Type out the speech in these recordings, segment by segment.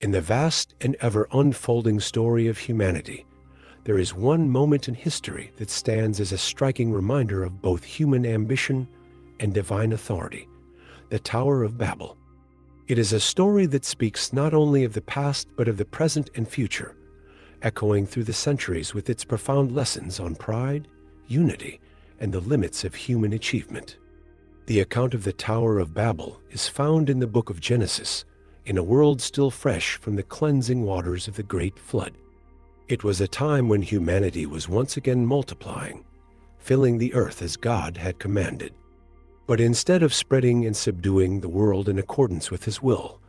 In the vast and ever unfolding story of humanity, there is one moment in history that stands as a striking reminder of both human ambition and divine authority: the Tower of Babel. It is a story that speaks not only of the past but of the present and future, echoing through the centuries with its profound lessons on pride, unity, and the limits of human achievement. The account of the Tower of Babel is found in the book of Genesis, in a world still fresh from the cleansing waters of the Great Flood. It was a time when humanity was once again multiplying, filling the earth as God had commanded. But instead of spreading and subduing the world in accordance with His will,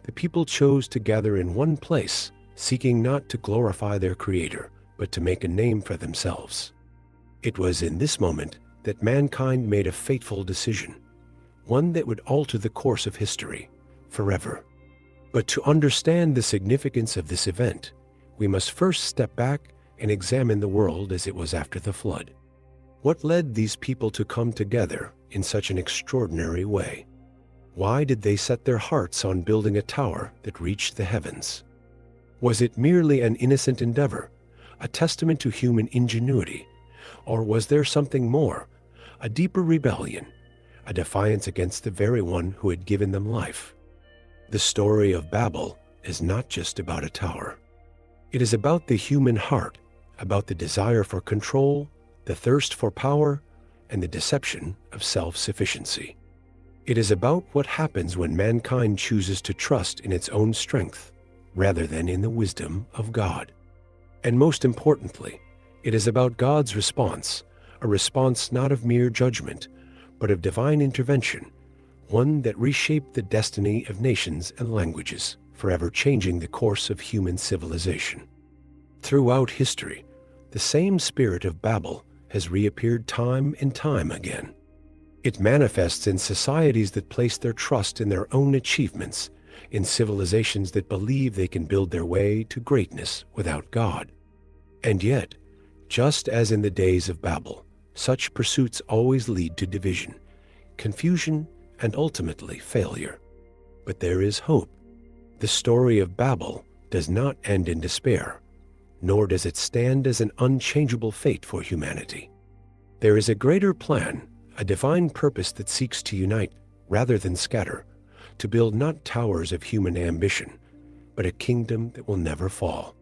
the people chose to gather in one place, seeking not to glorify their Creator, but to make a name for themselves. It was in this moment that mankind made a fateful decision, one that would alter the course of history forever. But to understand the significance of this event, we must first step back and examine the world as it was after the flood. What led these people to come together in such an extraordinary way? Why did they set their hearts on building a tower that reached the heavens? Was it merely an innocent endeavor, a testament to human ingenuity, or was there something more, a deeper rebellion, a defiance against the very one who had given them life? The story of Babel is not just about a tower. It is about the human heart, about the desire for control, the thirst for power, and the deception of self-sufficiency. It is about what happens when mankind chooses to trust in its own strength rather than in the wisdom of God. And most importantly, it is about God's response, a response not of mere judgment, but of divine intervention, one that reshaped the destiny of nations and languages, forever changing the course of human civilization. Throughout history, the same spirit of Babel has reappeared time and time again. It manifests in societies that place their trust in their own achievements, in civilizations that believe they can build their way to greatness without God. And yet, just as in the days of Babel, such pursuits always lead to division, confusion, and ultimately failure. But there is hope. The story of Babel does not end in despair, nor does it stand as an unchangeable fate for humanity. There is a greater plan, a divine purpose that seeks to unite rather than scatter, to build not towers of human ambition, but a kingdom that will never fall.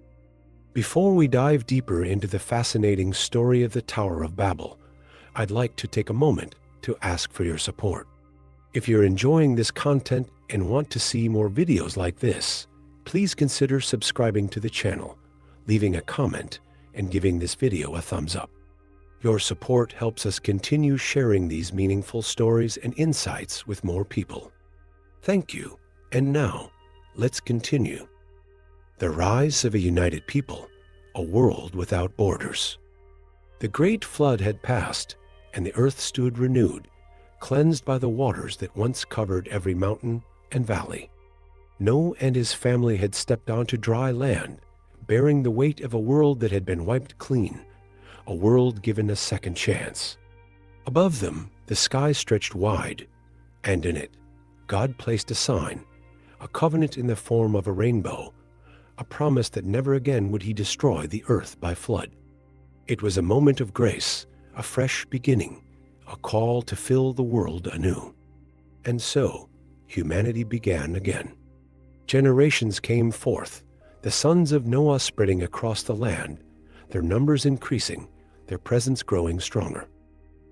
Before we dive deeper into the fascinating story of the Tower of Babel, I'd like to take a moment to ask for your support. If you're enjoying this content and want to see more videos like this, please consider subscribing to the channel, leaving a comment, and giving this video a thumbs up. Your support helps us continue sharing these meaningful stories and insights with more people. Thank you. And now, let's continue. The rise of a united people, a world without borders. The great flood had passed, and the earth stood renewed, cleansed by the waters that once covered every mountain and valley. Noah and his family had stepped onto dry land, bearing the weight of a world that had been wiped clean, a world given a second chance. Above them, the sky stretched wide, and in it, God placed a sign, a covenant in the form of a rainbow, a promise that never again would He destroy the earth by flood. It was a moment of grace, a fresh beginning, a call to fill the world anew. And so, humanity began again. Generations came forth, the sons of Noah spreading across the land, their numbers increasing, their presence growing stronger.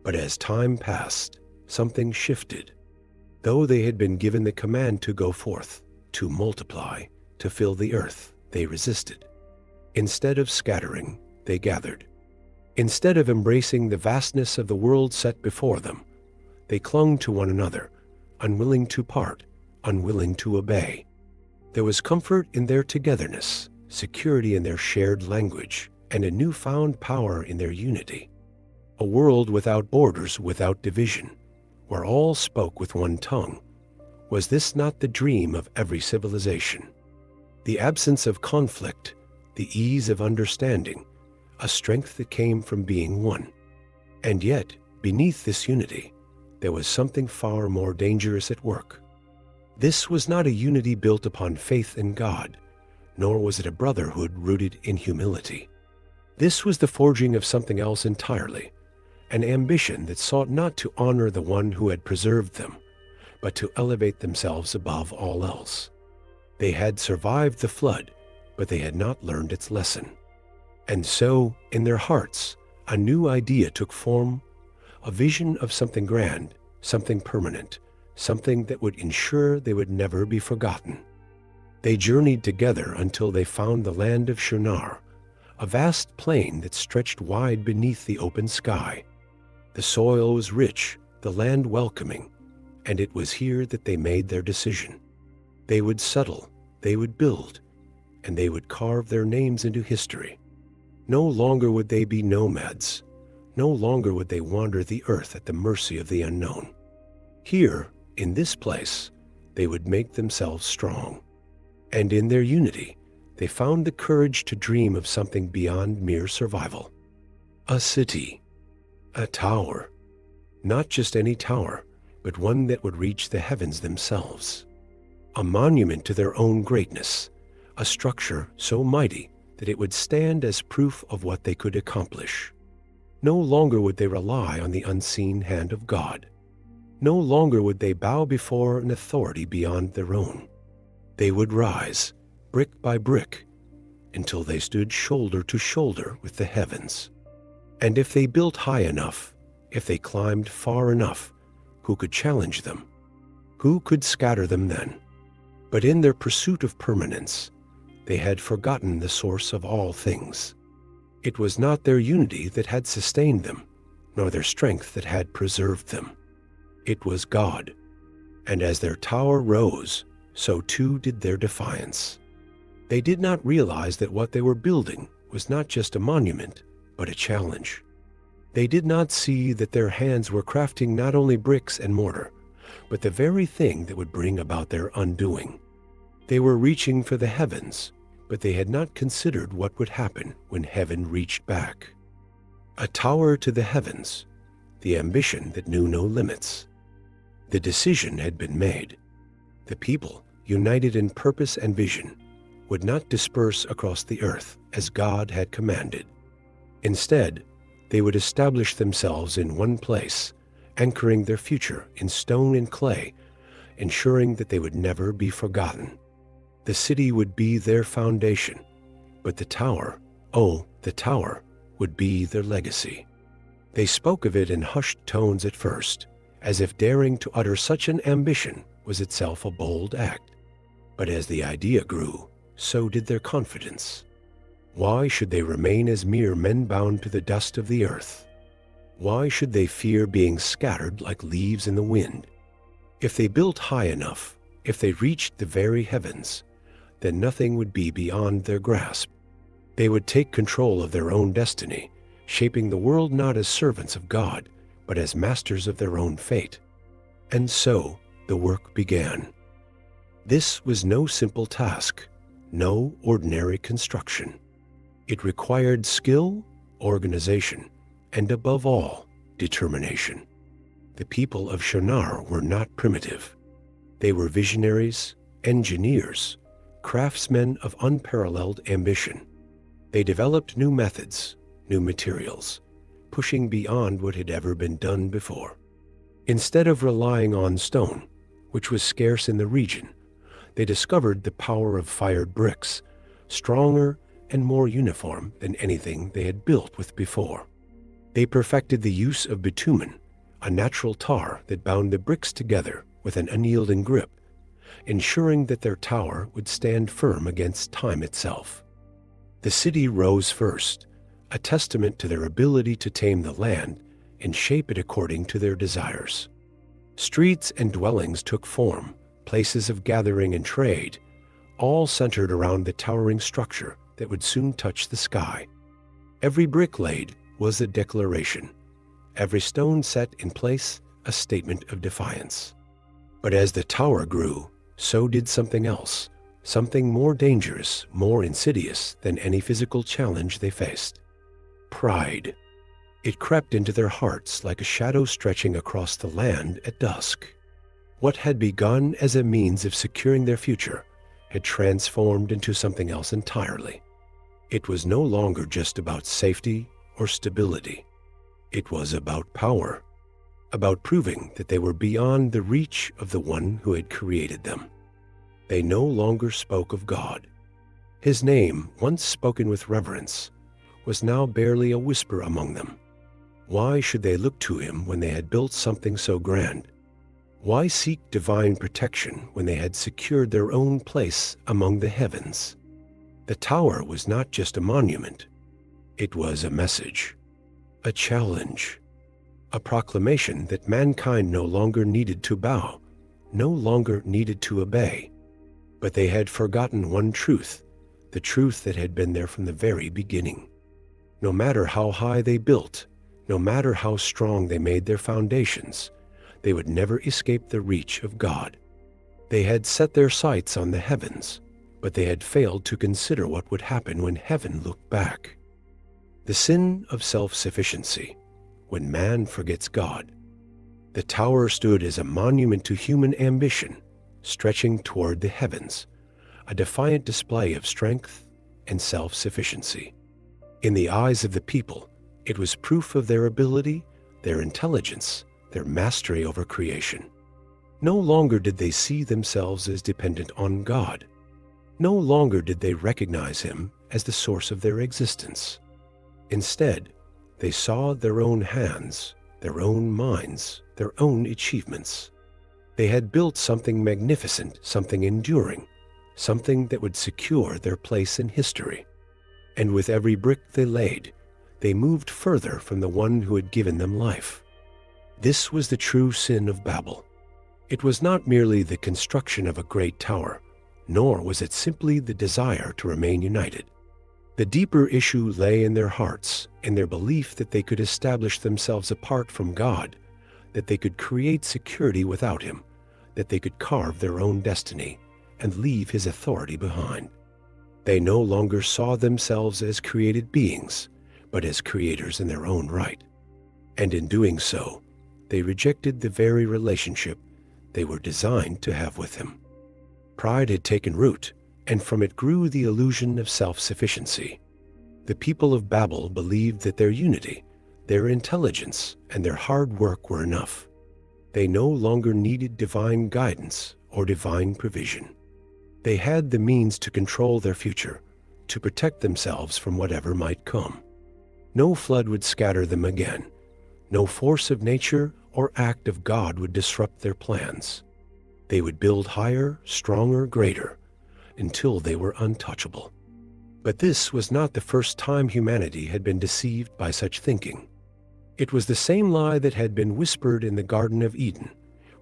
But as time passed, something shifted. Though they had been given the command to go forth, to multiply, to fill the earth, they resisted. Instead of scattering, they gathered. Instead of embracing the vastness of the world set before them, they clung to one another, unwilling to part, unwilling to obey. There was comfort in their togetherness, security in their shared language, and a newfound power in their unity. A world without borders, without division, where all spoke with one tongue. Was this not the dream of every civilization? The absence of conflict, the ease of understanding, a strength that came from being one. And yet, beneath this unity, there was something far more dangerous at work. This was not a unity built upon faith in God, nor was it a brotherhood rooted in humility. This was the forging of something else entirely, an ambition that sought not to honor the one who had preserved them, but to elevate themselves above all else. They had survived the flood, but they had not learned its lesson. And so, in their hearts, a new idea took form, a vision of something grand, something permanent, something that would ensure they would never be forgotten. They journeyed together until they found the land of Shinar, a vast plain that stretched wide beneath the open sky. The soil was rich, the land welcoming, and it was here that they made their decision. They would settle, they would build, and they would carve their names into history. No longer would they be nomads. No longer would they wander the earth at the mercy of the unknown. Here, in this place, they would make themselves strong. And in their unity, they found the courage to dream of something beyond mere survival. A city, a tower, not just any tower, but one that would reach the heavens themselves. A monument to their own greatness, a structure so mighty that it would stand as proof of what they could accomplish. No longer would they rely on the unseen hand of God. No longer would they bow before an authority beyond their own. They would rise, brick by brick, until they stood shoulder to shoulder with the heavens. And if they built high enough, if they climbed far enough, who could challenge them? Who could scatter them then? But in their pursuit of permanence, they had forgotten the source of all things. It was not their unity that had sustained them, nor their strength that had preserved them. It was God. And as their tower rose, so too did their defiance. They did not realize that what they were building was not just a monument, but a challenge. They did not see that their hands were crafting not only bricks and mortar, but the very thing that would bring about their undoing. They were reaching for the heavens, but they had not considered what would happen when heaven reached back. A tower to the heavens, the ambition that knew no limits. The decision had been made. The people, united in purpose and vision, would not disperse across the earth as God had commanded. Instead, they would establish themselves in one place, anchoring their future in stone and clay, ensuring that they would never be forgotten. The city would be their foundation, but the tower, oh, the tower, would be their legacy. They spoke of it in hushed tones at first, as if daring to utter such an ambition was itself a bold act. But as the idea grew, so did their confidence. Why should they remain as mere men bound to the dust of the earth? Why should they fear being scattered like leaves in the wind? If they built high enough, if they reached the very heavens, then nothing would be beyond their grasp. They would take control of their own destiny, shaping the world not as servants of God, but as masters of their own fate. And so the work began. This was no simple task, no ordinary construction. It required skill, organization, and above all, determination. The people of Shinar were not primitive. They were visionaries, engineers, craftsmen of unparalleled ambition. They developed new methods, new materials, pushing beyond what had ever been done before. Instead of relying on stone, which was scarce in the region, they discovered the power of fired bricks, stronger and more uniform than anything they had built with before. They perfected the use of bitumen, a natural tar that bound the bricks together with an unyielding grip, ensuring that their tower would stand firm against time itself. The city rose first, a testament to their ability to tame the land and shape it according to their desires. Streets and dwellings took form, places of gathering and trade, all centered around the towering structure that would soon touch the sky. Every brick laid was a declaration, every stone set in place a statement of defiance. But as the tower grew, so did something else, something more dangerous, more insidious than any physical challenge they faced. Pride. It crept into their hearts like a shadow stretching across the land at dusk. What had begun as a means of securing their future had transformed into something else entirely. It was no longer just about safety or stability. It was about power, about proving that they were beyond the reach of the one who had created them. They no longer spoke of God. His name, once spoken with reverence, was now barely a whisper among them. Why should they look to him when they had built something so grand? Why seek divine protection when they had secured their own place among the heavens? The tower was not just a monument. It was a message, a challenge, a proclamation that mankind no longer needed to bow, no longer needed to obey. But they had forgotten one truth, the truth that had been there from the very beginning. No matter how high they built, no matter how strong they made their foundations, they would never escape the reach of God. They had set their sights on the heavens, but they had failed to consider what would happen when heaven looked back. The sin of self-sufficiency, when man forgets God. The tower stood as a monument to human ambition, stretching toward the heavens, a defiant display of strength and self-sufficiency. In the eyes of the people, it was proof of their ability, their intelligence, their mastery over creation. No longer did they see themselves as dependent on God. No longer did they recognize him as the source of their existence. Instead, they saw their own hands, their own minds, their own achievements. They had built something magnificent, something enduring, something that would secure their place in history. And with every brick they laid, they moved further from the one who had given them life. This was the true sin of Babel. It was not merely the construction of a great tower, nor was it simply the desire to remain united. The deeper issue lay in their hearts, in their belief that they could establish themselves apart from God, that they could create security without him, that they could carve their own destiny and leave his authority behind. They no longer saw themselves as created beings, but as creators in their own right. And in doing so, they rejected the very relationship they were designed to have with him. Pride had taken root, and from it grew the illusion of self-sufficiency. The people of Babel believed that their unity, their intelligence, and their hard work were enough. They no longer needed divine guidance or divine provision. They had the means to control their future, to protect themselves from whatever might come. No flood would scatter them again. No force of nature or act of God would disrupt their plans. They would build higher, stronger, greater, until they were untouchable. But this was not the first time humanity had been deceived by such thinking. It was the same lie that had been whispered in the Garden of Eden,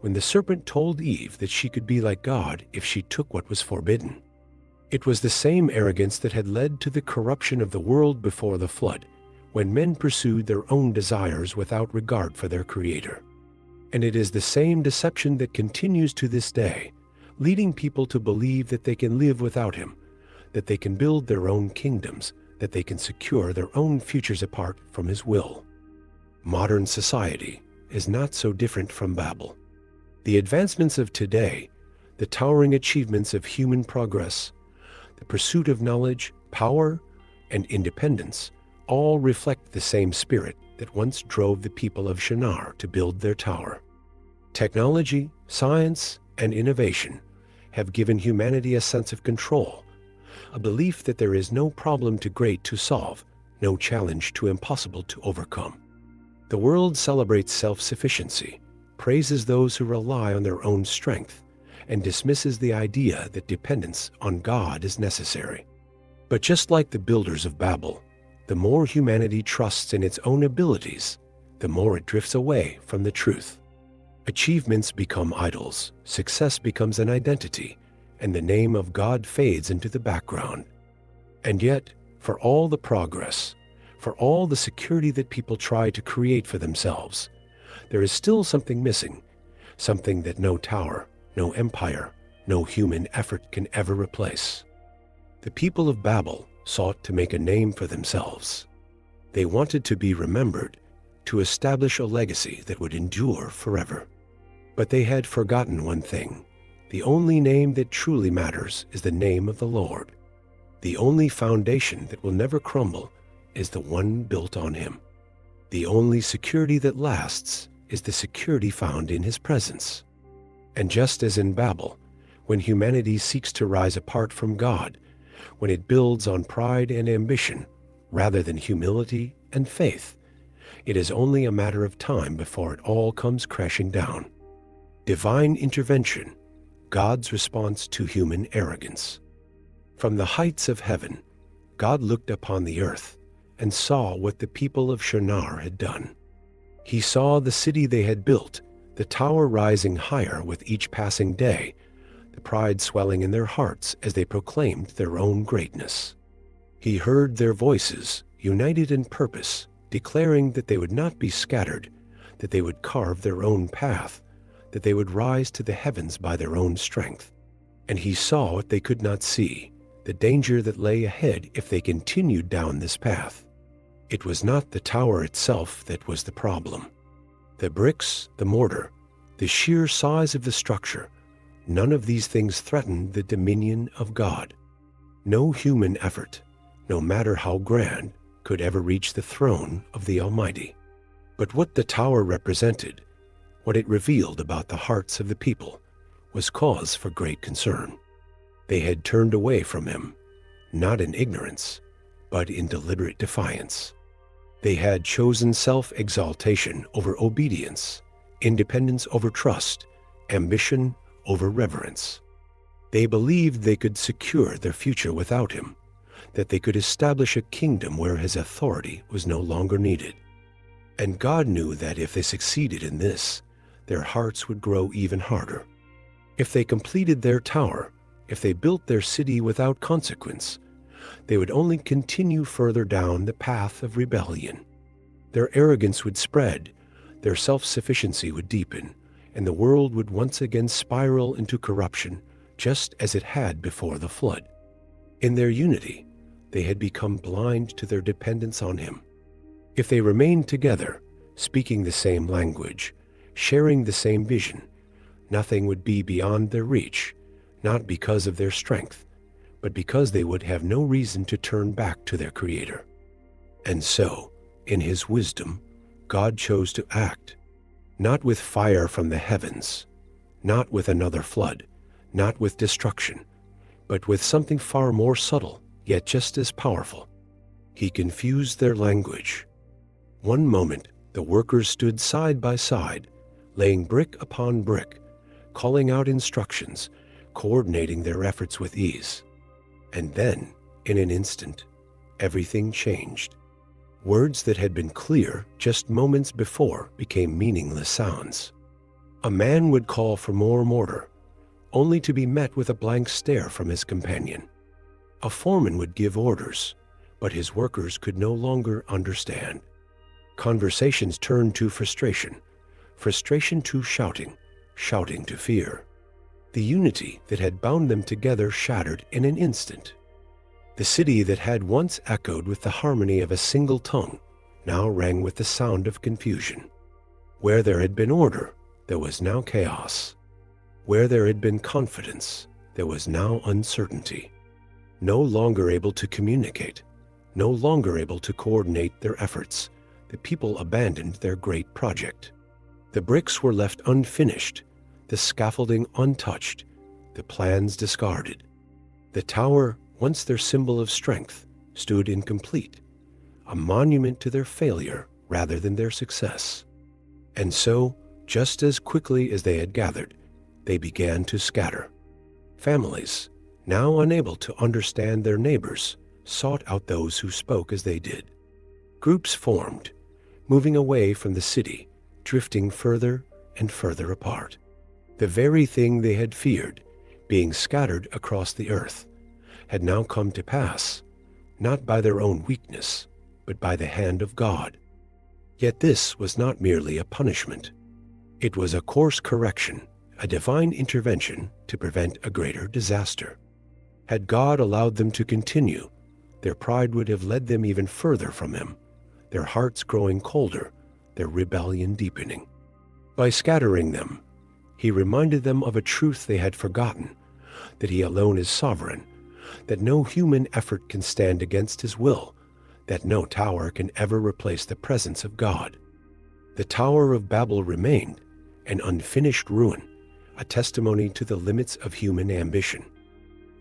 when the serpent told Eve that she could be like God if she took what was forbidden. It was the same arrogance that had led to the corruption of the world before the flood, when men pursued their own desires without regard for their Creator. And it is the same deception that continues to this day, leading people to believe that they can live without him, that they can build their own kingdoms, that they can secure their own futures apart from his will. Modern society is not so different from Babel. The advancements of today, the towering achievements of human progress, the pursuit of knowledge, power, and independence all reflect the same spirit that once drove the people of Shinar to build their tower. Technology, science, and innovation have given humanity a sense of control, a belief that there is no problem too great to solve, no challenge too impossible to overcome. The world celebrates self-sufficiency, praises those who rely on their own strength, and dismisses the idea that dependence on God is necessary. But just like the builders of Babel, the more humanity trusts in its own abilities, the more it drifts away from the truth. Achievements become idols, success becomes an identity, and the name of God fades into the background. And yet, for all the progress, for all the security that people try to create for themselves, there is still something missing, something that no tower, no empire, no human effort can ever replace. The people of Babel sought to make a name for themselves. They wanted to be remembered, to establish a legacy that would endure forever. But they had forgotten one thing. The only name that truly matters is the name of the Lord. The only foundation that will never crumble is the one built on him. The only security that lasts is the security found in his presence. And just as in Babel, when humanity seeks to rise apart from God, when it builds on pride and ambition rather than humility and faith, it is only a matter of time before it all comes crashing down. Divine intervention, God's response to human arrogance. From the heights of heaven, God looked upon the earth and saw what the people of Shinar had done. He saw the city they had built, the tower rising higher with each passing day, the pride swelling in their hearts as they proclaimed their own greatness. He heard their voices, united in purpose, declaring that they would not be scattered, that they would carve their own path, that they would rise to the heavens by their own strength. And he saw what they could not see, the danger that lay ahead if they continued down this path. It was not the tower itself that was the problem. The bricks, the mortar, the sheer size of the structure, none of these things threatened the dominion of God. No human effort, no matter how grand, could ever reach the throne of the Almighty. But what the tower represented, what it revealed about the hearts of the people, was cause for great concern. They had turned away from him, not in ignorance, but in deliberate defiance. They had chosen self-exaltation over obedience, independence over trust, ambition over reverence. They believed they could secure their future without him, that they could establish a kingdom where his authority was no longer needed. And God knew that if they succeeded in this, their hearts would grow even harder. If they completed their tower, if they built their city without consequence, they would only continue further down the path of rebellion. Their arrogance would spread, their self-sufficiency would deepen, and the world would once again spiral into corruption, just as it had before the flood. In their unity, they had become blind to their dependence on him. If they remained together, speaking the same language, sharing the same vision, nothing would be beyond their reach, not because of their strength, but because they would have no reason to turn back to their Creator. And so, in his wisdom, God chose to act, not with fire from the heavens, not with another flood, not with destruction, but with something far more subtle, yet just as powerful. He confused their language. One moment, the workers stood side by side, laying brick upon brick, calling out instructions, coordinating their efforts with ease. And then, in an instant, everything changed. Words that had been clear just moments before became meaningless sounds. A man would call for more mortar, only to be met with a blank stare from his companion. A foreman would give orders, but his workers could no longer understand. Conversations turned to frustration, frustration to shouting, shouting to fear. The unity that had bound them together shattered in an instant. The city that had once echoed with the harmony of a single tongue now rang with the sound of confusion. Where there had been order, there was now chaos. Where there had been confidence, there was now uncertainty. No longer able to communicate, no longer able to coordinate their efforts, the people abandoned their great project. The bricks were left unfinished, the scaffolding untouched, the plans discarded. The tower, once their symbol of strength, stood incomplete, a monument to their failure rather than their success. And so, just as quickly as they had gathered, they began to scatter. Families, now unable to understand their neighbors, sought out those who spoke as they did. Groups formed, moving away from the city, drifting further and further apart. The very thing they had feared, being scattered across the earth, had now come to pass, not by their own weakness, but by the hand of God. Yet this was not merely a punishment. It was a course correction, a divine intervention to prevent a greater disaster. Had God allowed them to continue, their pride would have led them even further from him, their hearts growing colder, their rebellion deepening. By scattering them, He reminded them of a truth they had forgotten, that he alone is sovereign, that no human effort can stand against his will, that no tower can ever replace the presence of God. The Tower of Babel remained, an unfinished ruin, a testimony to the limits of human ambition.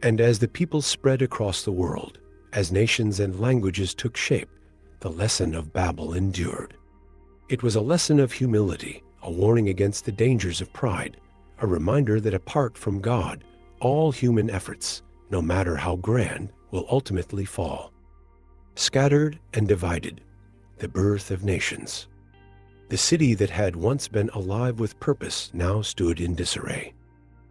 And as the people spread across the world, as nations and languages took shape, the lesson of Babel endured. It was a lesson of humility, a warning against the dangers of pride, a reminder that apart from God, all human efforts, no matter how grand, will ultimately fall. Scattered and divided, the birth of nations. The city that had once been alive with purpose now stood in disarray.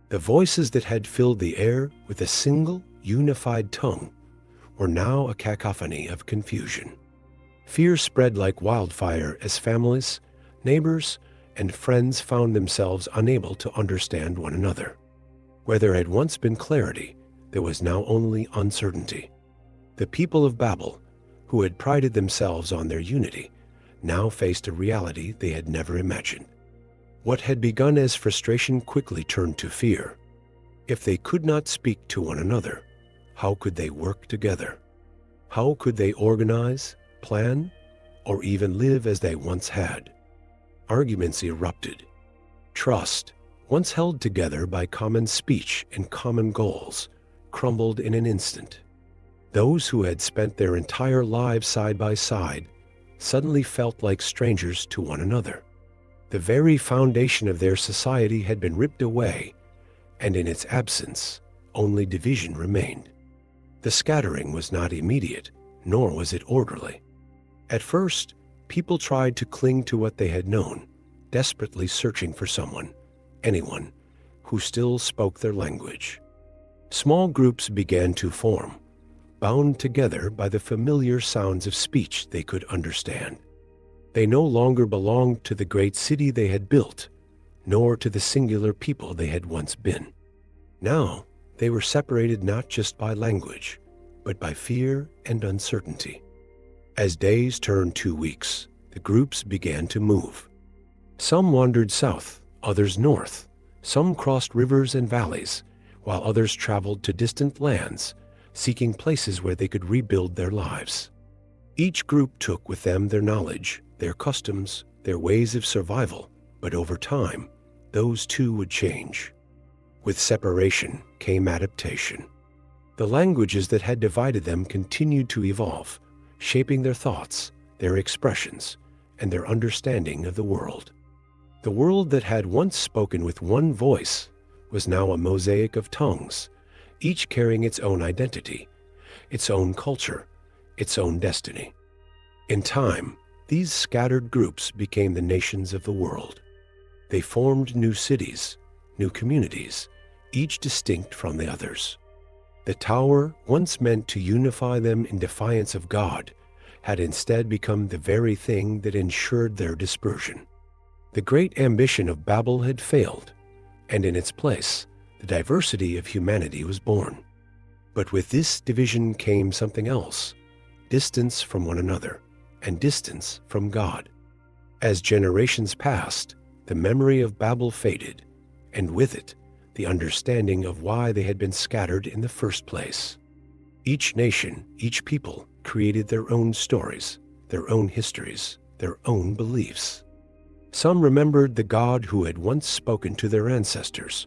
The voices that had filled the air with a single, unified tongue were now a cacophony of confusion. Fear spread like wildfire as families, neighbors, and friends found themselves unable to understand one another. Where there had once been clarity, there was now only uncertainty. The people of Babel, who had prided themselves on their unity, now faced a reality they had never imagined. What had begun as frustration quickly turned to fear. If they could not speak to one another, how could they work together? How could they organize, plan, or even live as they once had? Arguments erupted. Trust, once held together by common speech and common goals, crumbled in an instant. Those who had spent their entire lives side by side suddenly felt like strangers to one another. The very foundation of their society had been ripped away, and in its absence, only division remained. The scattering was not immediate, nor was it orderly. At first, people tried to cling to what they had known, desperately searching for someone, anyone, who still spoke their language. Small groups began to form, bound together by the familiar sounds of speech they could understand. They no longer belonged to the great city they had built, nor to the singular people they had once been. Now, they were separated not just by language, but by fear and uncertainty. As days turned to weeks, the groups began to move. Some wandered south, others north. Some crossed rivers and valleys, while others traveled to distant lands, seeking places where they could rebuild their lives. Each group took with them their knowledge, their customs, their ways of survival, but over time, those too would change. With separation came adaptation. The languages that had divided them continued to evolve, shaping their thoughts, their expressions, and their understanding of the world. The world that had once spoken with one voice was now a mosaic of tongues, each carrying its own identity, its own culture, its own destiny. In time, these scattered groups became the nations of the world. They formed new cities, new communities, each distinct from the others. The tower, once meant to unify them in defiance of God, had instead become the very thing that ensured their dispersion. The great ambition of Babel had failed, and in its place, the diversity of humanity was born. But with this division came something else, distance from one another, and distance from God. As generations passed, the memory of Babel faded, and with it, the understanding of why they had been scattered in the first place. Each nation, each people, created their own stories, their own histories, their own beliefs. Some remembered the God who had once spoken to their ancestors,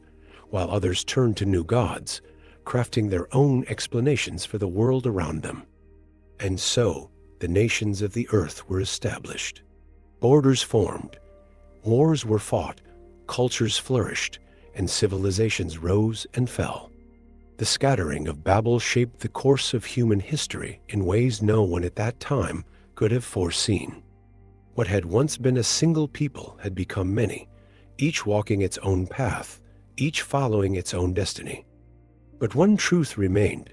while others turned to new gods, crafting their own explanations for the world around them. And so, the nations of the earth were established. Borders formed, wars were fought, cultures flourished, and civilizations rose and fell. The scattering of Babel shaped the course of human history in ways no one at that time could have foreseen. What had once been a single people had become many, each walking its own path, each following its own destiny. But one truth remained: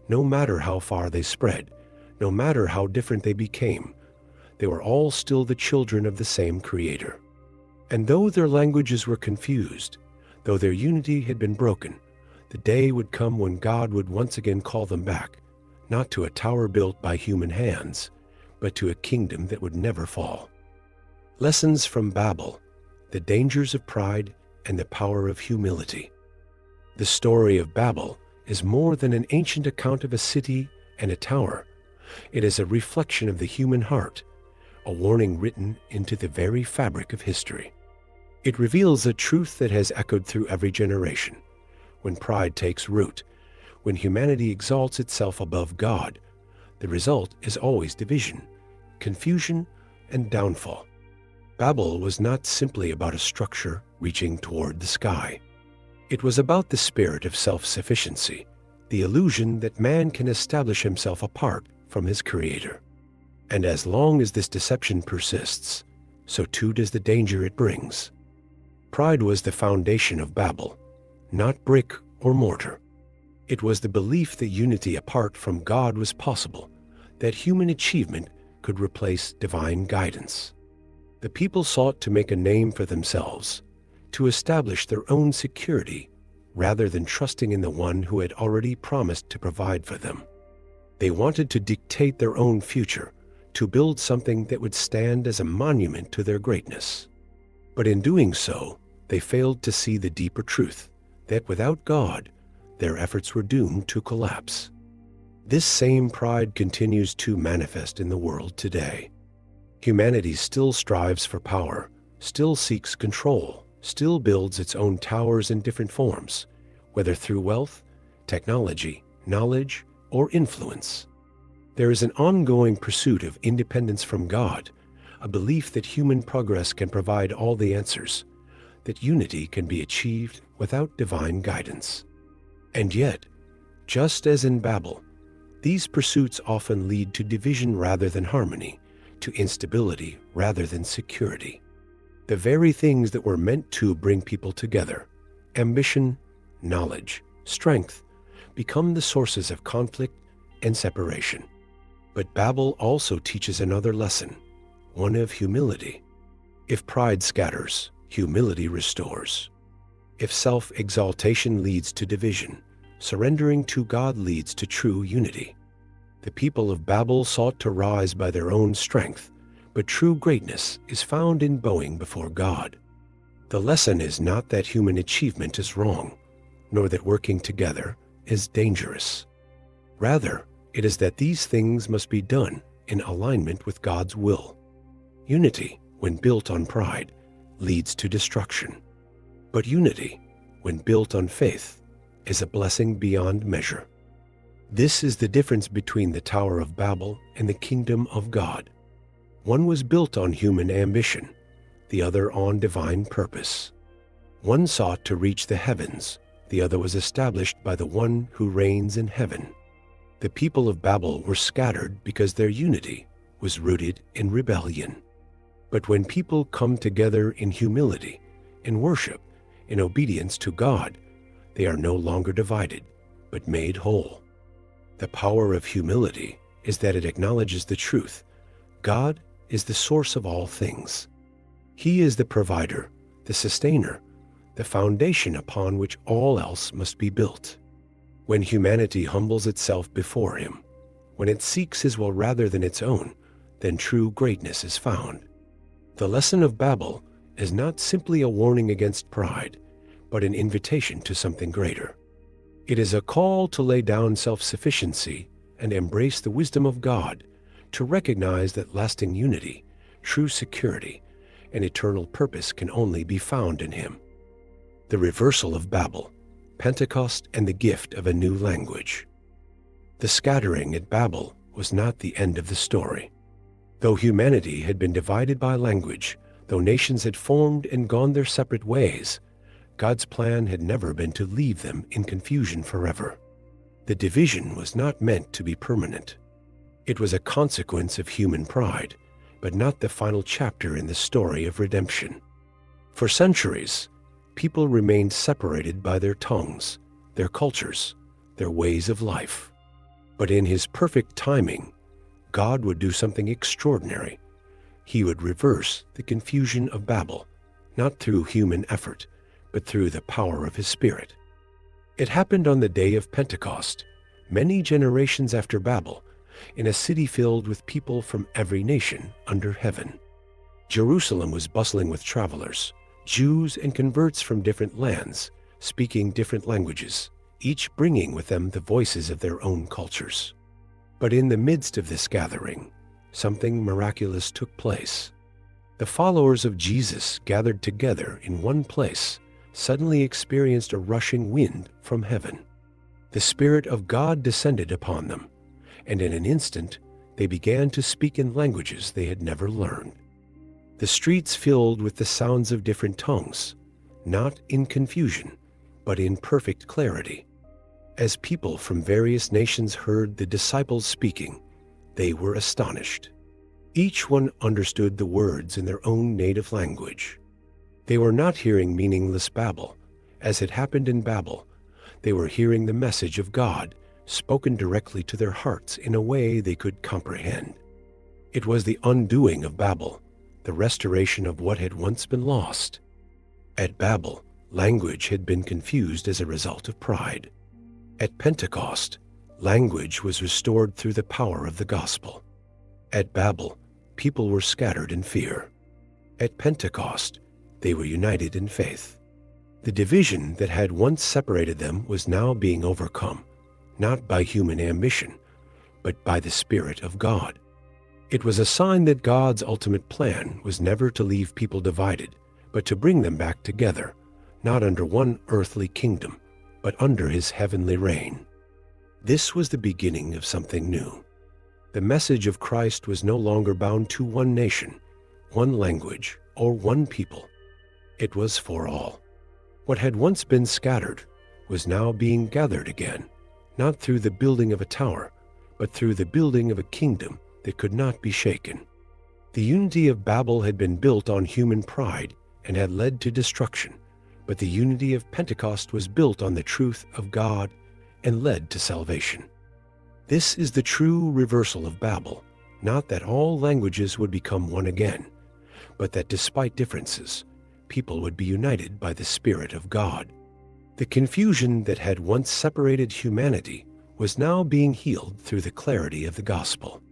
no matter how far they spread, no matter how different they became, they were all still the children of the same Creator. And though their languages were confused, though their unity had been broken, the day would come when God would once again call them back, not to a tower built by human hands, but to a kingdom that would never fall. Lessons from Babel, the dangers of pride, and the power of humility. The story of Babel is more than an ancient account of a city and a tower. It is a reflection of the human heart, a warning written into the very fabric of history. It reveals a truth that has echoed through every generation. When pride takes root, when humanity exalts itself above God, the result is always division, confusion, and downfall. Babel was not simply about a structure reaching toward the sky. It was about the spirit of self-sufficiency, the illusion that man can establish himself apart from his Creator. And as long as this deception persists, so too does the danger it brings. Pride was the foundation of Babel, not brick or mortar. It was the belief that unity apart from God was possible, that human achievement could replace divine guidance. The people sought to make a name for themselves, to establish their own security, rather than trusting in the one who had already promised to provide for them. They wanted to dictate their own future, to build something that would stand as a monument to their greatness. But in doing so, they failed to see the deeper truth, that without God, their efforts were doomed to collapse. This same pride continues to manifest in the world today. Humanity still strives for power, still seeks control, still builds its own towers in different forms, whether through wealth, technology, knowledge, or influence. There is an ongoing pursuit of independence from God, a belief that human progress can provide all the answers, that unity can be achieved without divine guidance. And yet, just as in Babel, these pursuits often lead to division rather than harmony, to instability rather than security. The very things that were meant to bring people together, ambition, knowledge, strength, become the sources of conflict and separation. But Babel also teaches another lesson, one of humility. If pride scatters, humility restores. If self-exaltation leads to division, surrendering to God leads to true unity. The people of Babel sought to rise by their own strength, but true greatness is found in bowing before God. The lesson is not that human achievement is wrong, nor that working together is dangerous. Rather, it is that these things must be done in alignment with God's will. Unity, when built on pride, leads to destruction. But unity, when built on faith, is a blessing beyond measure. This is the difference between the Tower of Babel and the kingdom of God. One was built on human ambition, the other on divine purpose. One sought to reach the heavens, the other was established by the one who reigns in heaven. The people of Babel were scattered because their unity was rooted in rebellion. But when people come together in humility, in worship, in obedience to God, they are no longer divided, but made whole. The power of humility is that it acknowledges the truth. God is the source of all things. He is the provider, the sustainer, the foundation upon which all else must be built. When humanity humbles itself before Him, when it seeks His will rather than its own, then true greatness is found. The lesson of Babel is not simply a warning against pride, but an invitation to something greater. It is a call to lay down self-sufficiency and embrace the wisdom of God, to recognize that lasting unity, true security, and eternal purpose can only be found in Him. The reversal of Babel, Pentecost, and the gift of a new language. The scattering at Babel was not the end of the story. Though humanity had been divided by language, though nations had formed and gone their separate ways, God's plan had never been to leave them in confusion forever. The division was not meant to be permanent. It was a consequence of human pride, but not the final chapter in the story of redemption. For centuries, people remained separated by their tongues, their cultures, their ways of life. But in His perfect timing, God would do something extraordinary. He would reverse the confusion of Babel, not through human effort, but through the power of His Spirit. It happened on the day of Pentecost, many generations after Babel, in a city filled with people from every nation under heaven. Jerusalem was bustling with travelers. Jews and converts from different lands, speaking different languages, each bringing with them the voices of their own cultures. But in the midst of this gathering, something miraculous took place. The followers of Jesus, gathered together in one place, suddenly experienced a rushing wind from heaven. The Spirit of God descended upon them, and in an instant they began to speak in languages they had never learned. The streets filled with the sounds of different tongues, not in confusion, but in perfect clarity. As people from various nations heard the disciples speaking, they were astonished. Each one understood the words in their own native language. They were not hearing meaningless babble, as had happened in Babel. They were hearing the message of God, spoken directly to their hearts in a way they could comprehend. It was the undoing of Babel, the restoration of what had once been lost. At Babel, language had been confused as a result of pride. At Pentecost, language was restored through the power of the gospel. At Babel, people were scattered in fear. At Pentecost, they were united in faith. The division that had once separated them was now being overcome, not by human ambition, but by the Spirit of God. It was a sign that God's ultimate plan was never to leave people divided, but to bring them back together, not under one earthly kingdom, but under his heavenly reign. This was the beginning of something new. The message of Christ was no longer bound to one nation, one language, or one people. It was for all. What had once been scattered was now being gathered again, not through the building of a tower, but through the building of a kingdom that could not be shaken. The unity of Babel had been built on human pride and had led to destruction, but the unity of Pentecost was built on the truth of God and led to salvation. This is the true reversal of Babel, not that all languages would become one again, but that despite differences, people would be united by the Spirit of God. The confusion that had once separated humanity was now being healed through the clarity of the gospel.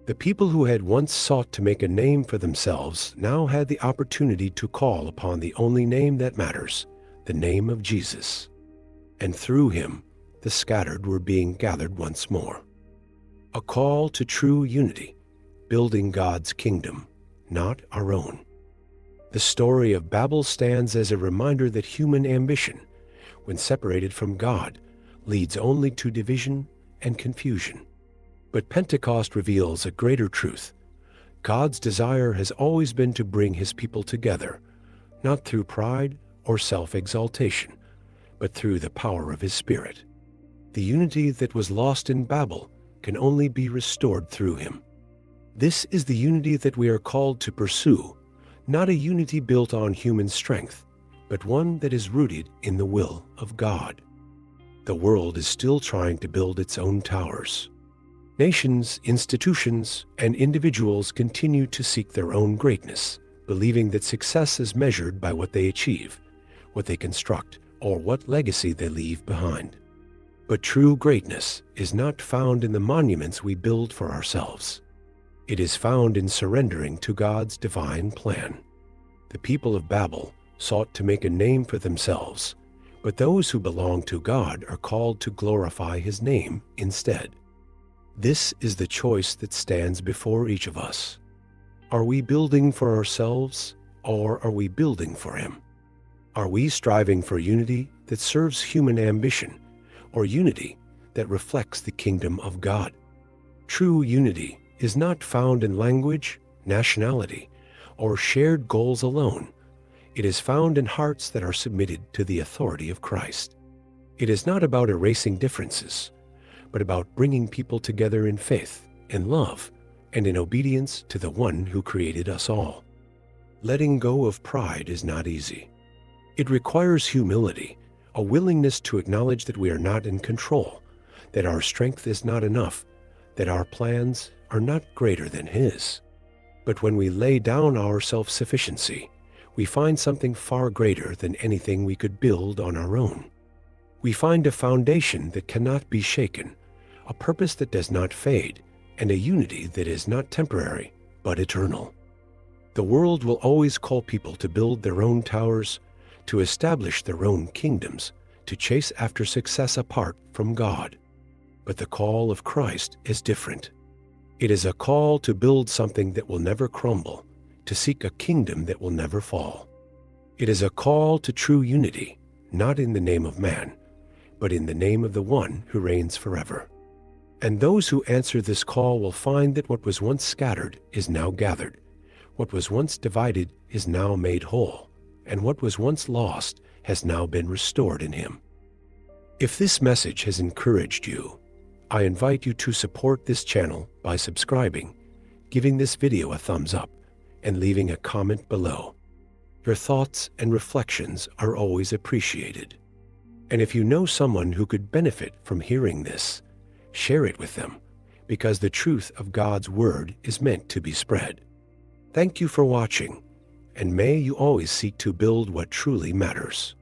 The people who had once sought to make a name for themselves now had the opportunity to call upon the only name that matters, the name of Jesus. And through him, the scattered were being gathered once more. A call to true unity, building God's kingdom, not our own. The story of Babel stands as a reminder that human ambition, when separated from God, leads only to division and confusion. But Pentecost reveals a greater truth. God's desire has always been to bring his people together, not through pride or self-exaltation, but through the power of his Spirit. The unity that was lost in Babel can only be restored through him. This is the unity that we are called to pursue, not a unity built on human strength, but one that is rooted in the will of God. The world is still trying to build its own towers. Nations, institutions, and individuals continue to seek their own greatness, believing that success is measured by what they achieve, what they construct, or what legacy they leave behind. But true greatness is not found in the monuments we build for ourselves. It is found in surrendering to God's divine plan. The people of Babel sought to make a name for themselves, but those who belong to God are called to glorify his name instead. This is the choice that stands before each of us. Are we building for ourselves, or are we building for him? Are we striving for unity that serves human ambition, or unity that reflects the kingdom of God? True unity is not found in language, nationality, or shared goals alone. It is found in hearts that are submitted to the authority of Christ. It is not about erasing differences, but about bringing people together in faith, in love, and in obedience to the one who created us all. Letting go of pride is not easy. It requires humility, a willingness to acknowledge that we are not in control, that our strength is not enough, that our plans are not greater than his. But when we lay down our self-sufficiency, we find something far greater than anything we could build on our own. We find a foundation that cannot be shaken, a purpose that does not fade, and a unity that is not temporary, but eternal. The world will always call people to build their own towers, to establish their own kingdoms, to chase after success apart from God. But the call of Christ is different. It is a call to build something that will never crumble, to seek a kingdom that will never fall. It is a call to true unity, not in the name of man, but in the name of the one who reigns forever. And those who answer this call will find that what was once scattered is now gathered, what was once divided is now made whole, and what was once lost has now been restored in him. If this message has encouraged you, I invite you to support this channel by subscribing, giving this video a thumbs up, and leaving a comment below. Your thoughts and reflections are always appreciated. And if you know someone who could benefit from hearing this, share it with them, because the truth of God's Word is meant to be spread. Thank you for watching, and may you always seek to build what truly matters.